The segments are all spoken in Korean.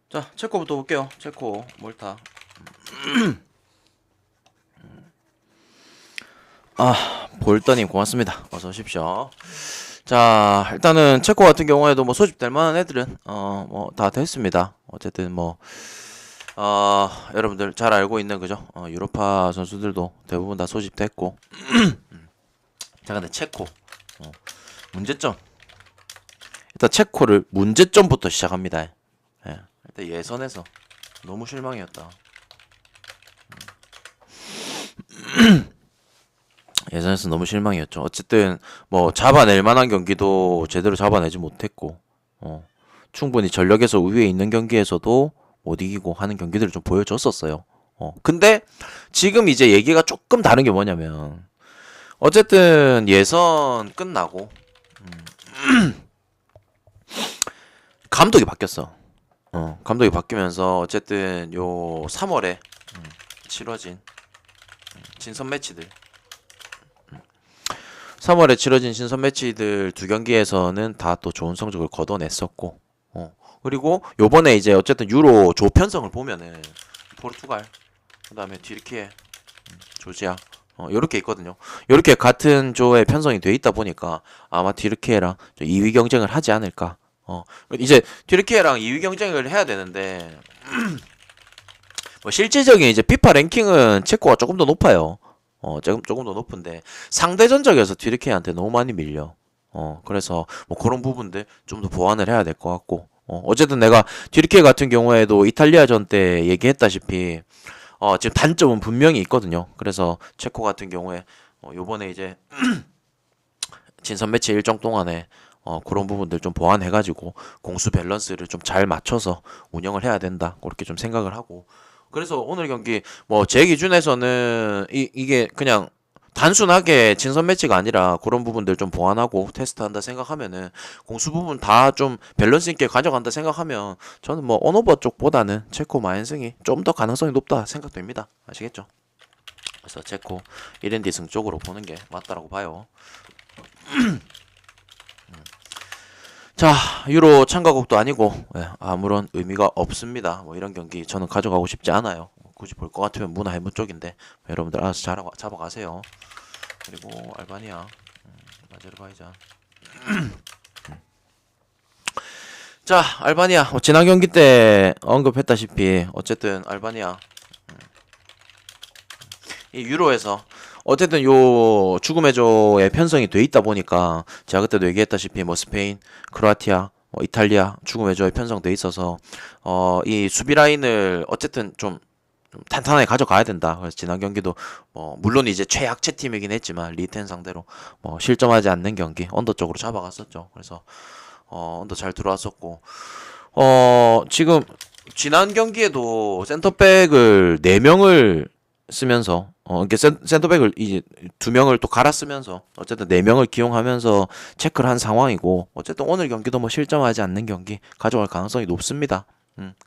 자, 체코부터 볼게요. 체코 몰타. 볼더님 고맙습니다. 어서 오십시오. 자, 일단은 체코 같은 경우에도 뭐 소집될 만한 애들은 뭐 다 됐습니다. 어쨌든 뭐 여러분들 잘 알고 있는 그죠? 유로파 선수들도 대부분 다 소집됐고. 자, 근데 체코 문제점. 일단 체코를 문제점부터 시작합니다. 예. 일단 예선에서 너무 실망이었다. 예선에서 너무 실망이었죠. 어쨌든 뭐 잡아낼 만한 경기도 제대로 잡아내지 못했고, 충분히 전력에서 우위에 있는 경기에서도 못 이기고 하는 경기들을 좀 보여줬었어요. 근데 지금 이제 얘기가 조금 다른 게 뭐냐면, 어쨌든 예선 끝나고 감독이 바뀌었어. 감독이 바뀌면서 어쨌든 요 3월에 치러진 친선 매치들 3월에 치러진 신선 매치들 두 경기에서는 다 또 좋은 성적을 거둬냈었고, 그리고 요번에 이제 어쨌든 유로 조 편성을 보면은 포르투갈, 그다음에 튀르키예, 조지아, 요렇게 있거든요. 요렇게 같은 조에 편성이 돼 있다 보니까 아마 튀르키예랑 2위 경쟁을 하지 않을까. 이제 튀르키예랑 2위 경쟁을 해야 되는데 뭐 실질적인 이제 피파 랭킹은 체코가 조금 더 높아요. 조금 더 높은데 상대 전적에서 튀르키예한테 너무 많이 밀려. 그래서 뭐 그런 부분들 좀 더 보완을 해야 될 것 같고. 어쨌든 내가 튀르키예 같은 경우에도 이탈리아전 때 얘기했다시피 지금 단점은 분명히 있거든요. 그래서 체코 같은 경우에 요번에 이제 진선 매치 일정 동안에 그런 부분들 좀 보완해가지고 공수 밸런스를 좀 잘 맞춰서 운영을 해야 된다. 그렇게 좀 생각을 하고. 그래서 오늘 경기 뭐 제 기준에서는 이게 그냥 단순하게 진선 매치가 아니라 그런 부분들 좀 보완하고 테스트한다 생각하면은 공수 부분 다 좀 밸런스 있게 가져간다 생각하면 저는 뭐 언오버 쪽보다는 체코 마인승이 좀 더 가능성이 높다 생각됩니다. 아시겠죠? 그래서 체코 1엔디 승 쪽으로 보는 게 맞다라고 봐요. 자, 유로 참가국도 아니고 아무런 의미가 없습니다. 뭐 이런 경기 저는 가져가고 싶지 않아요. 굳이 볼 것 같으면 문화해문 쪽인데 여러분들 알아서 잡아가세요. 그리고 알바니아, 아제르바이잔. 자, 알바니아 지난 경기 때 언급했다시피 어쨌든 알바니아 이 유로에서 어쨌든 요 죽음의 조에 편성이 돼 있다 보니까 제가 그때도 얘기했다시피 뭐 스페인, 크로아티아, 이탈리아 죽음의 조에 편성돼 있어서 이 수비 라인을 어쨌든 좀 탄탄하게 가져가야 된다. 그래서 지난 경기도 물론 이제 최약체 팀이긴 했지만 리텐 상대로 실점하지 않는 경기 언더 쪽으로 잡아갔었죠. 그래서 언더 잘 들어왔었고 지금 지난 경기에도 센터백을 4명을 쓰면서 이렇게 센터백을 이제 2명을 또 갈아 쓰면서 어쨌든 4명을 기용하면서 체크를 한 상황이고 어쨌든 오늘 경기도 뭐 실점하지 않는 경기 가져갈 가능성이 높습니다.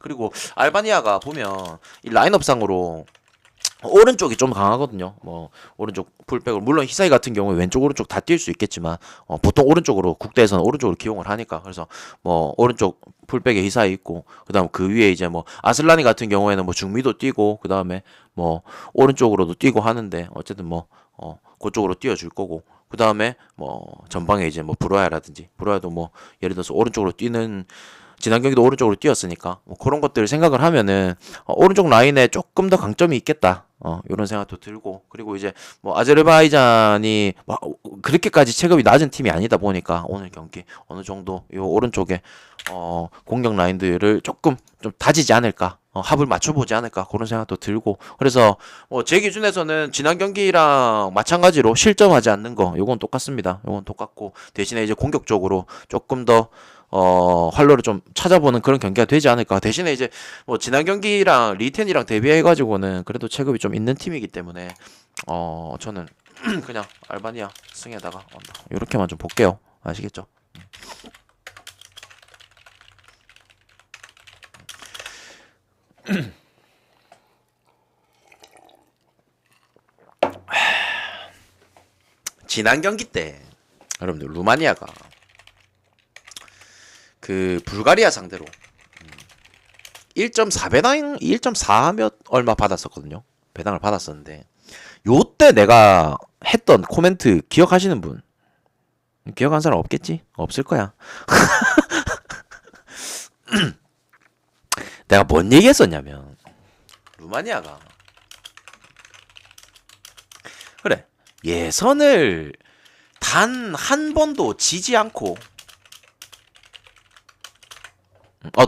그리고 알바니아가 보면 이 라인업상으로 오른쪽이 좀 강하거든요. 뭐 오른쪽 풀백을 물론 히사이 같은 경우에 왼쪽 오른쪽 다 뛸 수 있겠지만 보통 오른쪽으로 국대에서는 오른쪽으로 기용을 하니까 그래서 뭐 오른쪽 풀백에 히사이 있고 그다음 그 위에 이제 뭐 아슬라니 같은 경우에는 뭐 중미도 뛰고 그다음에 뭐 오른쪽으로도 뛰고 하는데 어쨌든 뭐 그쪽으로 뛰어줄 거고 그다음에 뭐 전방에 이제 뭐 브로야라든지 브로야도 뭐 예를 들어서 오른쪽으로 뛰는 지난 경기도 오른쪽으로 뛰었으니까 뭐 그런 것들을 생각을 하면은 오른쪽 라인에 조금 더 강점이 있겠다. 이런 생각도 들고 그리고 이제 뭐 아제르바이잔이 뭐 그렇게까지 체급이 낮은 팀이 아니다 보니까 오늘 경기 어느 정도 요 오른쪽에 공격 라인들을 조금 좀 다지지 않을까. 합을 맞춰보지 않을까 그런 생각도 들고 그래서 제 기준에서는 지난 경기랑 마찬가지로 실점하지 않는 거 요건 똑같습니다. 요건 똑같고 대신에 이제 공격적으로 조금 더 활로를 좀 찾아보는 그런 경기가 되지 않을까. 대신에 이제 뭐 지난 경기랑 리텐이랑 대비해가지고는 그래도 체급이 좀 있는 팀이기 때문에 저는 그냥 알바니아 승에다가 이렇게만 좀 볼게요. 아시겠죠? 지난 경기 때 여러분들 루마니아가 그 불가리아 상대로 1.4배당 1.4 몇 얼마 받았었거든요. 배당을 받았었는데 요때 내가 했던 코멘트 기억하시는 분? 기억한 사람 없겠지? 없을 거야. 내가 뭔 얘기했었냐면 루마니아가 그래 예선을 단 한 번도 지지 않고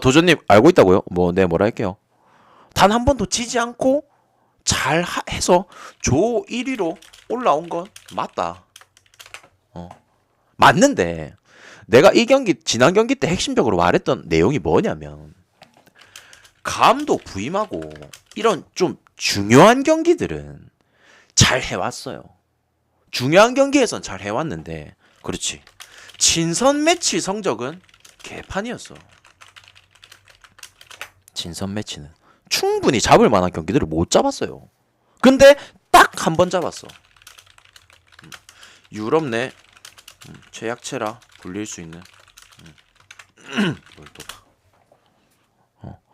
도전님 알고 있다고요? 뭐 네 뭐라 할게요. 단 한 번도 지지 않고 잘 해서 조 1위로 올라온 건 맞다. 맞는데 내가 이 경기 지난 경기 때 핵심적으로 말했던 내용이 뭐냐면 감독 부임하고 이런 좀 중요한 경기들은 잘 해왔어요. 중요한 경기에선 잘 해왔는데 그렇지 친선 매치 성적은 개판이었어. 친선 매치는 충분히 잡을 만한 경기들을 못 잡았어요. 근데 딱 한 번 잡았어. 유럽 내 최약체라 불릴 수 있는 몰도바.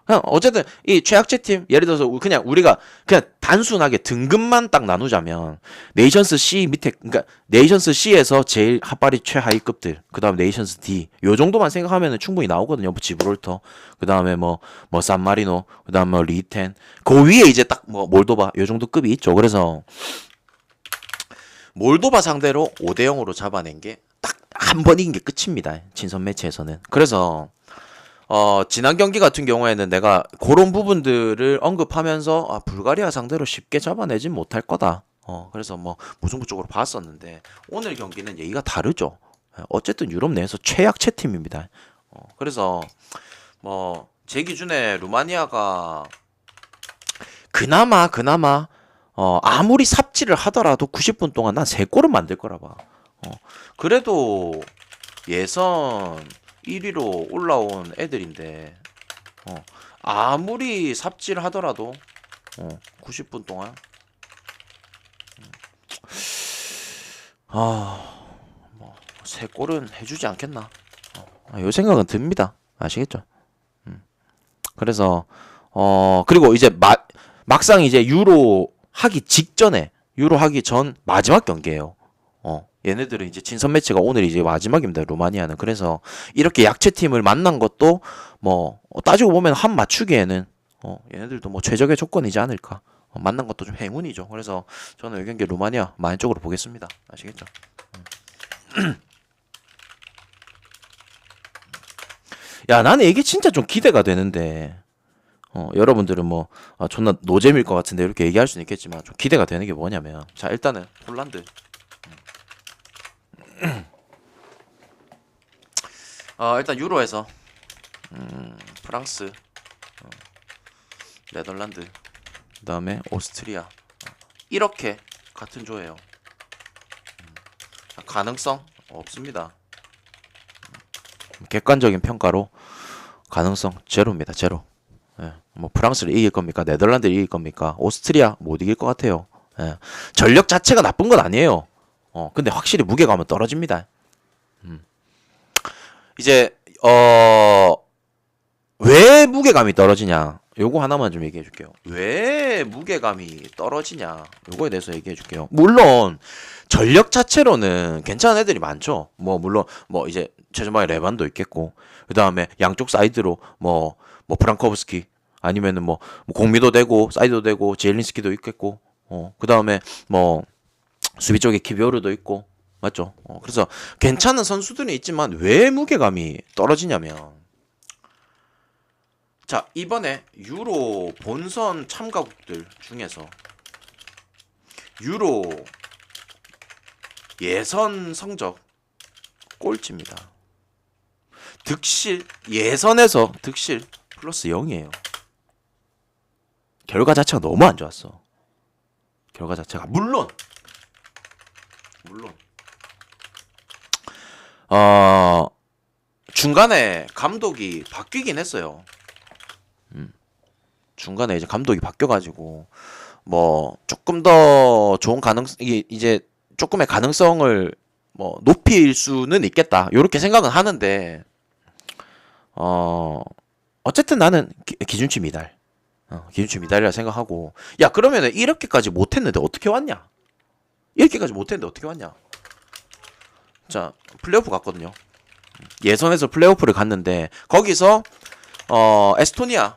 그냥 어쨌든 이 최약체 팀 예를 들어서 그냥 우리가 그냥 단순하게 등급만 딱 나누자면 네이션스 C 밑에 그러니까 네이션스 C에서 제일 핫바리 최하위급들 그다음 네이션스 D 요 정도만 생각하면 충분히 나오거든요. 뭐 지브롤터 그다음에 뭐 산마리노 그다음 뭐 리텐 그 위에 이제 딱 뭐 몰도바 요 정도 급이 있죠. 그래서 몰도바 상대로 5대 0으로 잡아낸 게 딱 한 번 이긴 게 끝입니다. 친선 매치에서는. 그래서 지난 경기 같은 경우에는 내가 그런 부분들을 언급하면서 불가리아 상대로 쉽게 잡아내진 못할 거다. 그래서 뭐 무승부 쪽으로 봤었는데 오늘 경기는 얘기가 다르죠. 어쨌든 유럽 내에서 최약체 팀입니다. 그래서 뭐 제 기준에 루마니아가 그나마 아무리 삽질을 하더라도 90분 동안 난 3골은 만들 거라 봐. 그래도 예선 1위로 올라온 애들인데 아무리 삽질 하더라도 90분 동안 뭐 3골은 해주지 않겠나 요 생각은 듭니다. 아시겠죠? 그래서 그리고 이제 막상 이제 유로 하기 전 마지막 경기예요. 얘네들은 이제 친선 매치가 오늘 이제 마지막입니다. 루마니아는. 그래서 이렇게 약체 팀을 만난 것도 뭐 따지고 보면 한 맞추기에는 얘네들도 뭐 최적의 조건이지 않을까. 만난 것도 좀 행운이죠. 그래서 저는 이 경기 루마니아 많은 쪽으로 보겠습니다. 아시겠죠? 야, 나는 이게 진짜 좀 기대가 되는데 여러분들은 뭐 존나 노잼일 것 같은데 이렇게 얘기할 수는 있겠지만 좀 기대가 되는 게 뭐냐면 자 일단은 폴란드 일단 유로에서 프랑스 네덜란드 그다음에 오스트리아 이렇게 같은 조예요. 가능성 없습니다. 객관적인 평가로 가능성 제로입니다. 제로. 예, 뭐 프랑스를 이길 겁니까? 네덜란드를 이길 겁니까? 오스트리아 못 이길 것 같아요. 예, 전력 자체가 나쁜 건 아니에요. 근데 확실히 무게감은 떨어집니다. 이제 왜 무게감이 떨어지냐? 요거 하나만 좀 얘기해 줄게요. 왜 무게감이 떨어지냐? 요거에 대해서 얘기해 줄게요. 물론 전력 자체로는 괜찮은 애들이 많죠. 뭐 물론 뭐 이제 최전방에 레반도 있겠고 그다음에 양쪽 사이드로 뭐 프랑코브스키 아니면은 뭐 공미도 되고 사이드도 되고 제일린스키도 있겠고 그다음에 뭐 수비 쪽에 키비오르도 있고 맞죠? 그래서 괜찮은 선수들은 있지만 왜 무게감이 떨어지냐면 자 이번에 유로 본선 참가국들 중에서 유로 예선 성적 꼴찌입니다. 득실 예선에서 득실 플러스 0이에요. 결과 자체가 너무 안 좋았어. 결과 자체가 물론 중간에 감독이 바뀌긴 했어요. 중간에 이제 감독이 바뀌어가지고 뭐 조금 더 좋은 이제 조금의 가능성을 뭐 높일 수는 있겠다. 요렇게 생각은 하는데 어쨌든 나는 기준치 미달. 기준치 미달이라 생각하고. 야, 그러면은 이렇게까지 못했는데 어떻게 왔냐? 이렇게까지 못했는데 어떻게 왔냐? 자, 플레이오프 갔거든요. 예선에서 플레이오프를 갔는데 거기서 에스토니아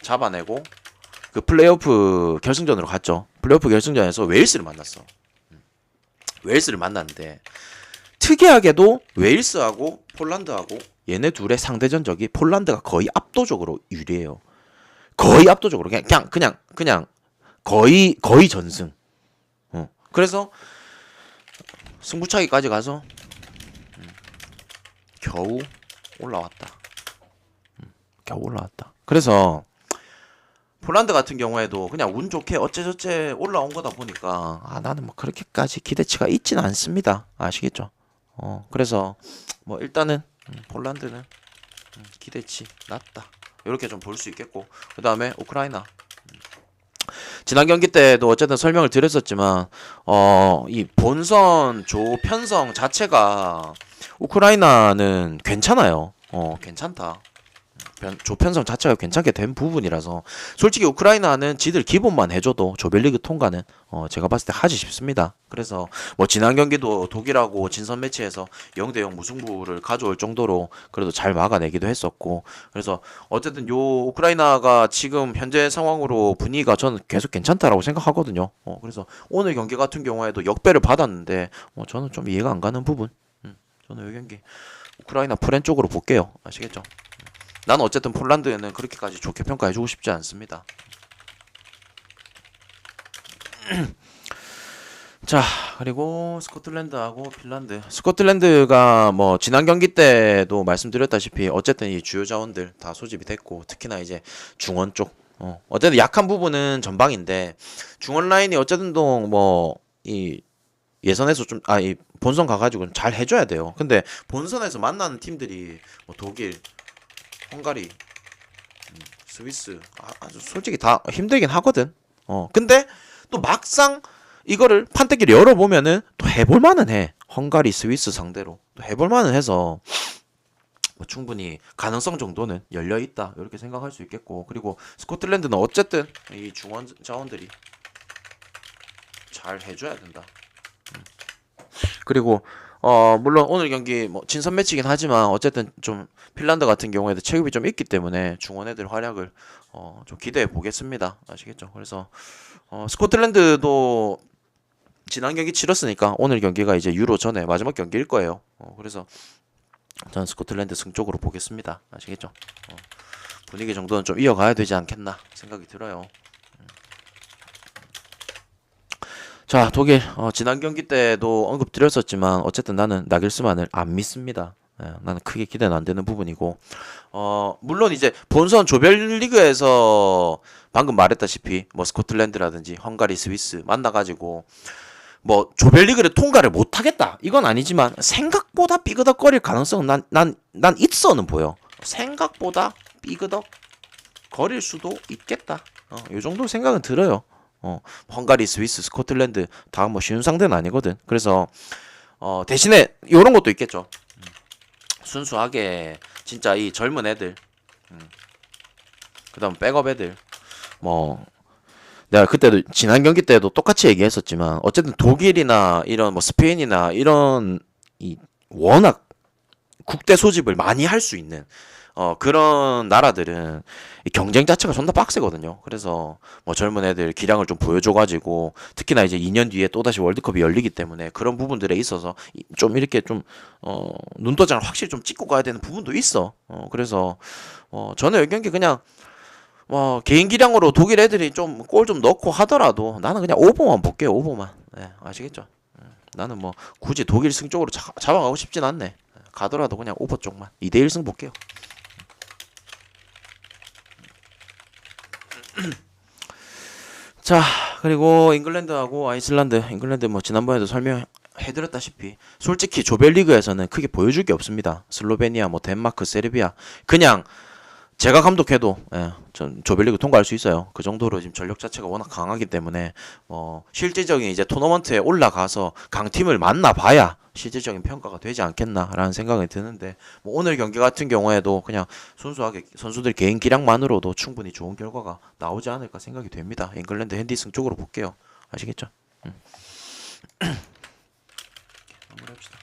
잡아내고 그 플레이오프 결승전으로 갔죠. 플레이오프 결승전에서 웨일스를 만났어. 웨일스를 만났는데 특이하게도 웨일스하고 폴란드하고 얘네 둘의 상대 전적이 폴란드가 거의 압도적으로 유리해요. 거의 압도적으로 그냥 거의 전승. 그래서 승부차기까지 가서 겨우 올라왔다. 겨우 올라왔다. 그래서 폴란드 같은 경우에도 그냥 운 좋게 어째저째 올라온 거다 보니까 나는 뭐 그렇게까지 기대치가 있지는 않습니다. 아시겠죠? 그래서 뭐 일단은 폴란드는 기대치 낮다. 이렇게 좀 볼 수 있겠고, 그 다음에 우크라이나. 지난 경기 때도 어쨌든 설명을 드렸었지만 이 본선 조 편성 자체가 우크라이나는 괜찮아요. 괜찮다. 조편성 자체가 괜찮게 된 부분이라서 솔직히 우크라이나는 지들 기본만 해줘도 조별리그 통과는 제가 봤을 때 하지 싶습니다. 그래서 뭐 지난 경기도 독일하고 진선 매치에서 0대0 무승부를 가져올 정도로 그래도 잘 막아내기도 했었고, 그래서 어쨌든 요 우크라이나가 지금 현재 상황으로 분위기가 저는 계속 괜찮다라고 생각하거든요. 그래서 오늘 경기 같은 경우에도 역배를 받았는데 저는 좀 이해가 안 가는 부분, 저는 이 경기 우크라이나 프렌 쪽으로 볼게요. 아시겠죠? 나는 어쨌든 폴란드는 그렇게까지 좋게 평가해주고 싶지 않습니다. 자, 그리고 스코틀랜드하고 핀란드. 스코틀랜드가 뭐 지난 경기 때도 말씀드렸다시피 어쨌든 이 주요 자원들 다 소집이 됐고, 특히나 이제 중원 쪽 어쨌든 약한 부분은 전방인데 중원 라인이 어쨌든 뭐 이 예선에서 좀 이 본선 가가지고 잘 해줘야 돼요. 근데 본선에서 만나는 팀들이 뭐 독일, 헝가리, 스위스 아주 솔직히 다 힘들긴 하거든. 근데 또 막상 이거를 판때기를 열어보면은 또 해볼만은 해. 헝가리, 스위스 상대로 또 해볼만은 해서 뭐 충분히 가능성 정도는 열려 있다 이렇게 생각할 수 있겠고, 그리고 스코틀랜드는 어쨌든 이 중원 자원들이 잘 해줘야 된다. 그리고 물론 오늘 경기 뭐 친선 매치긴 하지만 어쨌든 좀 핀란드 같은 경우에도 체급이 좀 있기 때문에 중원 애들 활약을 좀 기대해 보겠습니다. 아시겠죠? 그래서 스코틀랜드도 지난 경기 치렀으니까 오늘 경기가 이제 유로 전에 마지막 경기일 거예요. 그래서 저는 스코틀랜드 승 쪽으로 보겠습니다. 아시겠죠? 분위기 정도는 좀 이어가야 되지 않겠나 생각이 들어요. 자, 독일 지난 경기 때도 언급드렸었지만 어쨌든 나는 나겔스만을 안 믿습니다. 나는 크게 기대는 안 되는 부분이고, 물론 이제 본선 조별리그에서 방금 말했다시피 뭐 스코틀랜드라든지 헝가리, 스위스 만나가지고 뭐 조별리그를 통과를 못하겠다 이건 아니지만 생각보다 삐그덕거릴 가능성은 난 있어는 보여. 생각보다 삐그덕 거릴 수도 있겠다. 요 정도 생각은 들어요. 헝가리, 스위스, 스코틀랜드 다 뭐 쉬운 상대는 아니거든. 그래서 대신에 요런 것도 있겠죠. 순수하게 진짜 이 젊은 애들, 그다음 백업 애들, 뭐 내가 그때도 지난 경기 때도 똑같이 얘기했었지만 어쨌든 독일이나 이런 뭐 스페인이나 이런 이 워낙 국대 소집을 많이 할 수 있는 그런 나라들은 이 경쟁 자체가 존나 빡세거든요. 그래서 뭐 젊은 애들 기량을 좀 보여줘가지고 특히나 이제 2년 뒤에 또다시 월드컵이 열리기 때문에 그런 부분들에 있어서 좀 이렇게 좀 눈도장을 확실히 좀 찍고 가야 되는 부분도 있어. 그래서 저는 이 경기 그냥 개인 기량으로 독일 애들이 좀 골 좀 넣고 하더라도 나는 그냥 오버만 볼게요. 오버만. 네, 아시겠죠? 나는 뭐 굳이 독일 승 쪽으로 잡아가고 싶진 않네. 가더라도 그냥 오버 쪽만 2대1 승 볼게요. 자, 그리고 잉글랜드하고 아이슬란드. 잉글랜드 뭐 지난번에도 설명해드렸다시피 솔직히 조별리그에서는 크게 보여줄 게 없습니다. 슬로베니아, 뭐 덴마크, 세르비아 그냥 제가 감독해도 전 조별리그 통과할 수 있어요. 그 정도로 지금 전력 자체가 워낙 강하기 때문에 실질적인 이제 토너먼트에 올라가서 강팀을 만나봐야 실질적인 평가가 되지 않겠나라는 생각이 드는데 뭐 오늘 경기 같은 경우에도 그냥 순수하게 선수들 개인 기량만으로도 충분히 좋은 결과가 나오지 않을까 생각이 됩니다. 잉글랜드 핸디슨 쪽으로 볼게요. 아시겠죠? 마무리합시다.